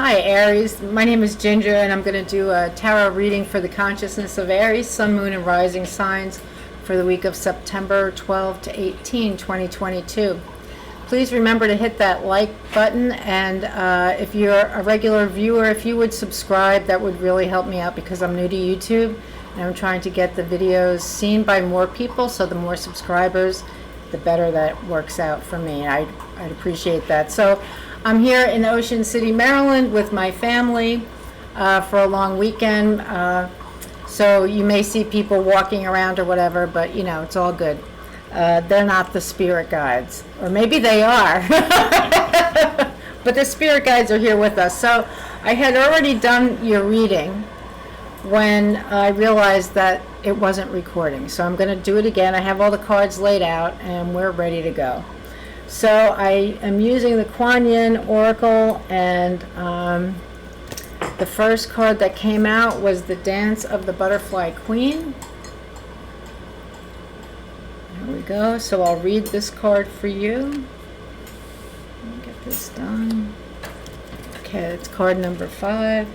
Hi Aries, my name is Ginger and I'm going to do a tarot reading for the consciousness of Aries, Sun, Moon, and Rising signs for the week of September 12 to 18, 2022. Please remember to hit that like button, and if you're a regular viewer, if you would subscribe, that would really help me out because I'm new to YouTube and I'm trying to get the videos seen by more people, so the more subscribers, the better that works out for me. I'd appreciate that. So I'm here in Ocean City, Maryland with my family for a long weekend. So you may see people walking around or whatever, but you know, it's all good. They're not the spirit guides, or maybe they are, but the spirit guides are here with us. So I had already done your reading when I realized that it wasn't recording. So I'm going to do it again. I have all the cards laid out and we're ready to go. So I am using the Kuan Oracle, and the first card that came out was the Dance of the Butterfly Queen. There we go. So I'll read this card for you. Let me get this done. Okay, it's card number 5.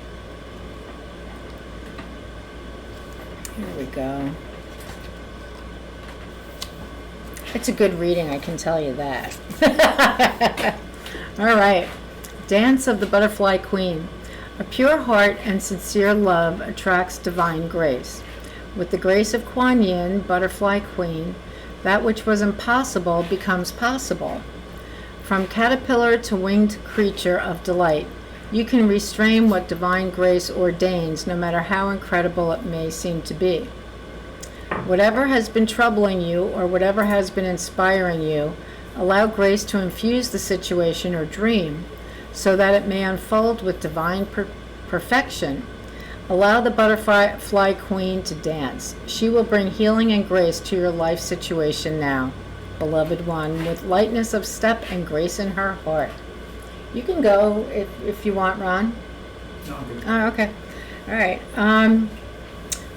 Here we go. It's a good reading, I can tell you that. All right. Dance of the Butterfly Queen. A pure heart and sincere love attracts divine grace. With the grace of Kuan Yin, Butterfly Queen, that which was impossible becomes possible. From caterpillar to winged creature of delight, you can restrain what divine grace ordains, no matter how incredible it may seem to be. Whatever has been troubling you or whatever has been inspiring you, allow grace to infuse the situation or dream so that it may unfold with divine perfection. Allow the Butterfly Queen to dance. She will bring healing and grace to your life situation now, beloved one, with lightness of step and grace in her heart. You can go if you want, Ron. No, I'm good. Oh, okay. All right.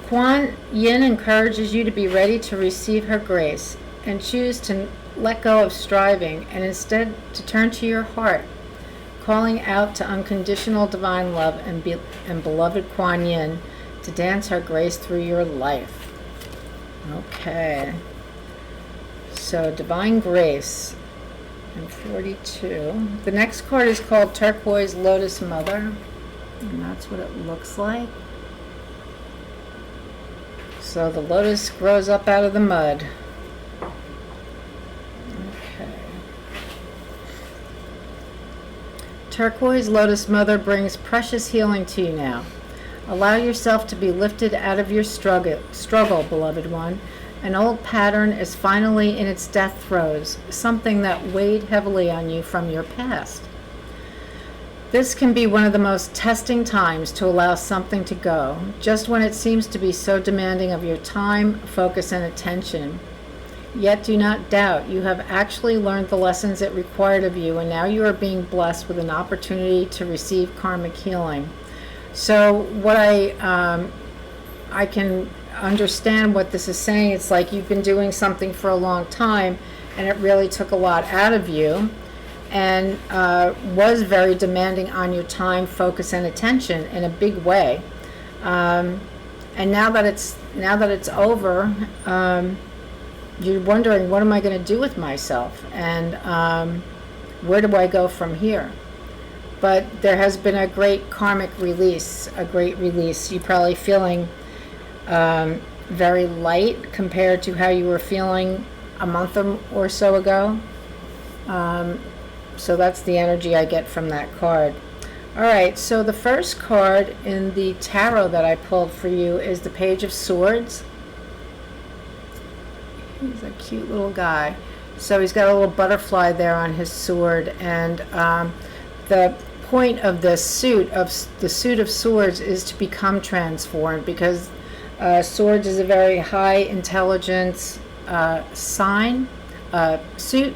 Kuan Yin encourages you to be ready to receive her grace and choose to let go of striving and instead to turn to your heart, calling out to unconditional divine love and beloved Kuan Yin to dance her grace through your life. Okay. So divine grace and 42. The next card is called Turquoise Lotus Mother, and that's what it looks like. So the lotus grows up out of the mud. Okay. Turquoise Lotus Mother brings precious healing to you now. Allow yourself to be lifted out of your struggle, beloved one. An old pattern is finally in its death throes, something that weighed heavily on you from your past. This can be one of the most testing times to allow something to go, just when it seems to be so demanding of your time, focus, and attention. Yet do not doubt, you have actually learned the lessons it required of you, and now you are being blessed with an opportunity to receive karmic healing. So what I can understand what this is saying. It's like you've been doing something for a long time, and it really took a lot out of you, and was very demanding on your time, focus, and attention in a big way. And now that it's over, you're wondering, what am I going to do with myself, and where do I go from here? But there has been a great karmic release, a great release. You're probably feeling very light compared to how you were feeling a month or so ago. So that's the energy I get from that card. All right, so the first card in the tarot that I pulled for you is the Page of Swords. He's a cute little guy. So he's got a little butterfly there on his sword, and the point of the suit of swords is to become transformed, because swords is a very high intelligence suit,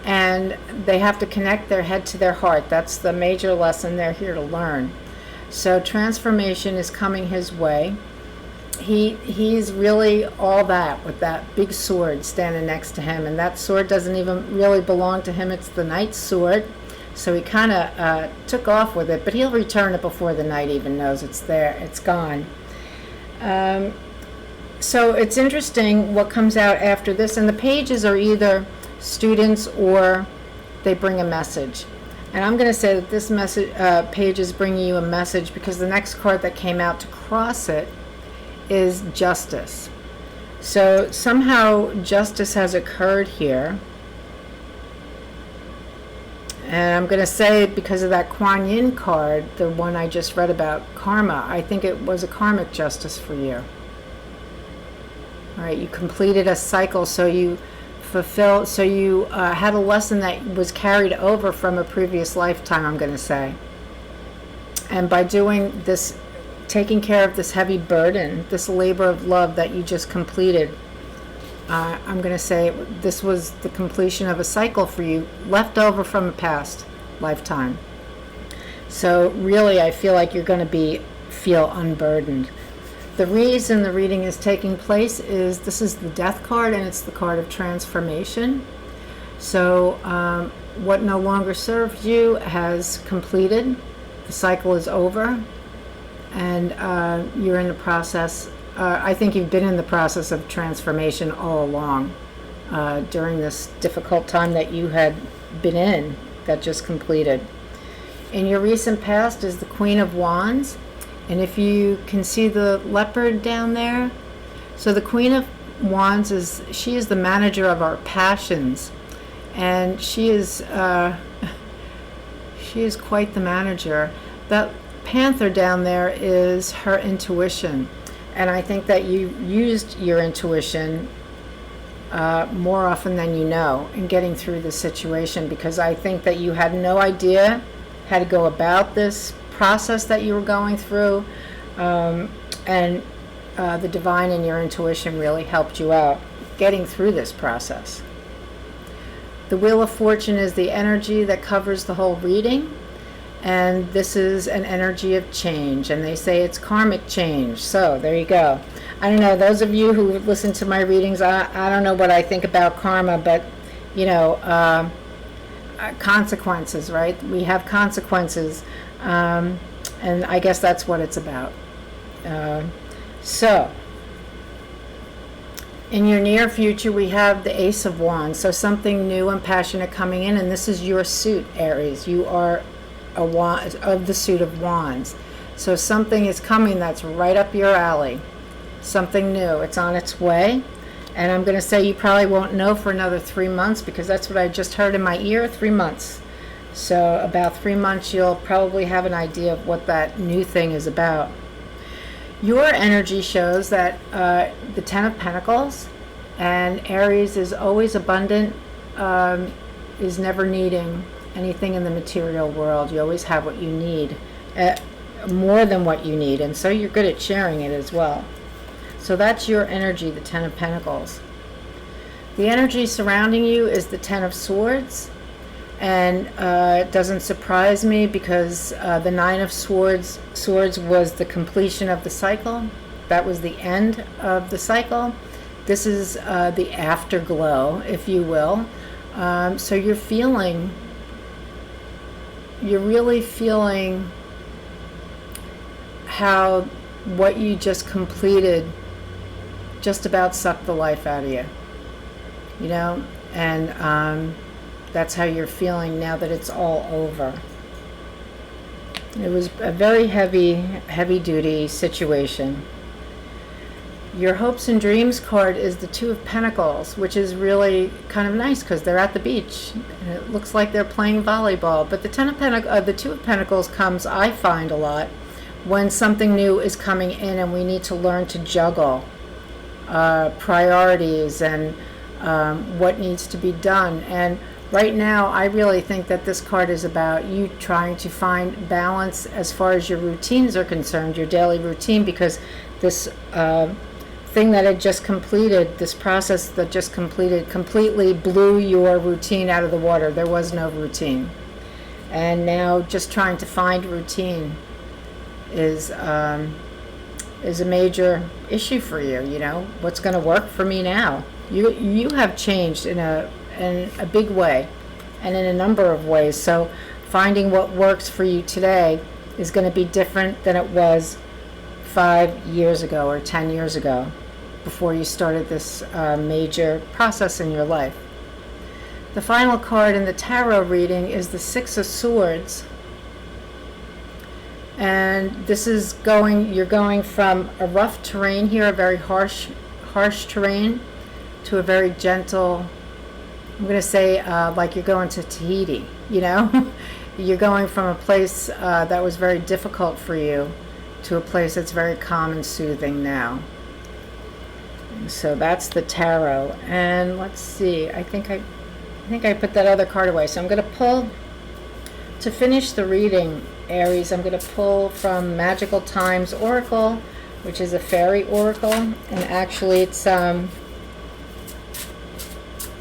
and they have to connect their head to their heart. That's the major lesson they're here to learn. So transformation is coming his way. He's really all that, with that big sword standing next to him, and that sword doesn't even really belong to him. It's the knight's sword. So he kind of took off with it, but he'll return it before the knight even knows it's there. It's gone. So it's interesting what comes out after this, and the pages are either students or they bring a message. And I'm going to say that this message page is bringing you a message because the next card that came out to cross it is justice. So somehow justice has occurred here. And I'm going to say it because of that Kuan Yin card, the one I just read about, karma. I think it was a karmic justice for you. All right, you completed a cycle, so you fulfilled, so you had a lesson that was carried over from a previous lifetime, I'm going to say. And by doing this, taking care of this heavy burden, this labor of love that you just completed, I'm going to say this was the completion of a cycle for you, left over from a past lifetime. So really, I feel like you're going to feel unburdened. The reason the reading is taking place is this is the death card, and it's the card of transformation. So what no longer serves you has completed. The cycle is over, and you're in the process. I think you've been in the process of transformation all along during this difficult time that you had been in that just completed. In your recent past is the Queen of Wands. And if you can see the leopard down there, so the Queen of Wands she is the manager of our passions, and she is quite the manager. That panther down there is her intuition, and I think that you used your intuition more often than you know in getting through the situation, because I think that you had no idea how to go about this process that you were going through, and the divine and your intuition really helped you out getting through this process. The Wheel of Fortune is the energy that covers the whole reading, and this is an energy of change, and they say it's karmic change. So there you go. I don't know, those of you who listen to my readings, I don't know what I think about karma, but you know, consequences, right? We have consequences. And I guess that's what it's about. So, in your near future, we have the Ace of Wands. So something new and passionate coming in, and this is your suit, Aries. You are a wand of the suit of Wands. So something is coming that's right up your alley. Something new. It's on its way. And I'm going to say you probably won't know for another 3 months, because that's what I just heard in my ear, 3 months. So about 3 months, you'll probably have an idea of what that new thing is about. Your energy shows that the Ten of Pentacles, and Aries is always abundant, is never needing anything in the material world. You always have what you need, more than what you need, and so you're good at sharing it as well. So that's your energy, the Ten of Pentacles. The energy surrounding you is the Ten of Swords. And it doesn't surprise me, because the Nine of Swords was the completion of the cycle. That was the end of the cycle. This is the afterglow, if you will. So you're really feeling how what you just completed just about sucked the life out of you. You know? And that's how you're feeling now that it's all over. It was a very heavy-duty situation. Your hopes and dreams card is the Two of Pentacles, which is really kind of nice because they're at the beach. And it looks like they're playing volleyball. But the the Two of Pentacles comes, I find, a lot when something new is coming in, and we need to learn to juggle priorities and what needs to be done. And right now, I really think that this card is about you trying to find balance as far as your routines are concerned, your daily routine, because this thing that had just completed, this process that just completed, completely blew your routine out of the water. There was no routine. And now just trying to find routine is a major issue for you. You know, what's going to work for me now? You have changed in a big way, and in a number of ways. So finding what works for you today is going to be different than it was 5 years ago or 10 years ago, before you started this major process in your life. The final card in the tarot reading is the Six of Swords. And this is you're going from a rough terrain here, a very harsh terrain, to a very gentle, I'm going to say like you're going to Tahiti, you know? You're going from a place that was very difficult for you to a place that's very calm and soothing now. So that's the tarot. And let's see, I think I put that other card away. So I'm going to pull, to finish the reading, Aries, I'm going to pull from Magical Times Oracle, which is a fairy oracle. And actually it's, let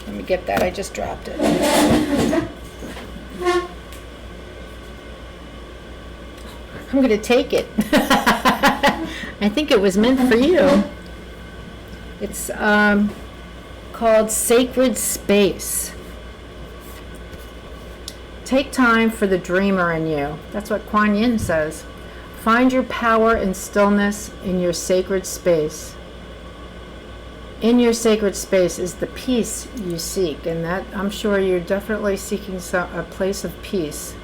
me get that, I just dropped it. I'm going to take it. I think it was meant for you. It's called Sacred Space. Take time for the dreamer in you. That's what Kuan says. Find your power and stillness in your sacred space. In your sacred space is the peace you seek, and that I'm sure you're definitely seeking a place of peace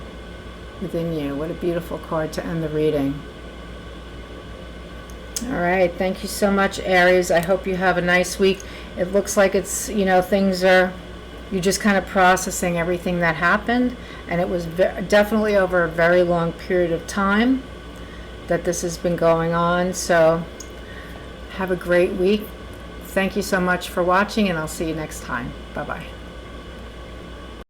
within you. What a beautiful card to end the reading. All right, thank you so much, Aries. I hope you have a nice week. It looks like it's, you're just kind of processing everything that happened, and it was definitely over a very long period of time that this has been going on. So have a great week. Thank you so much for watching, and I'll see you next time. Bye-bye.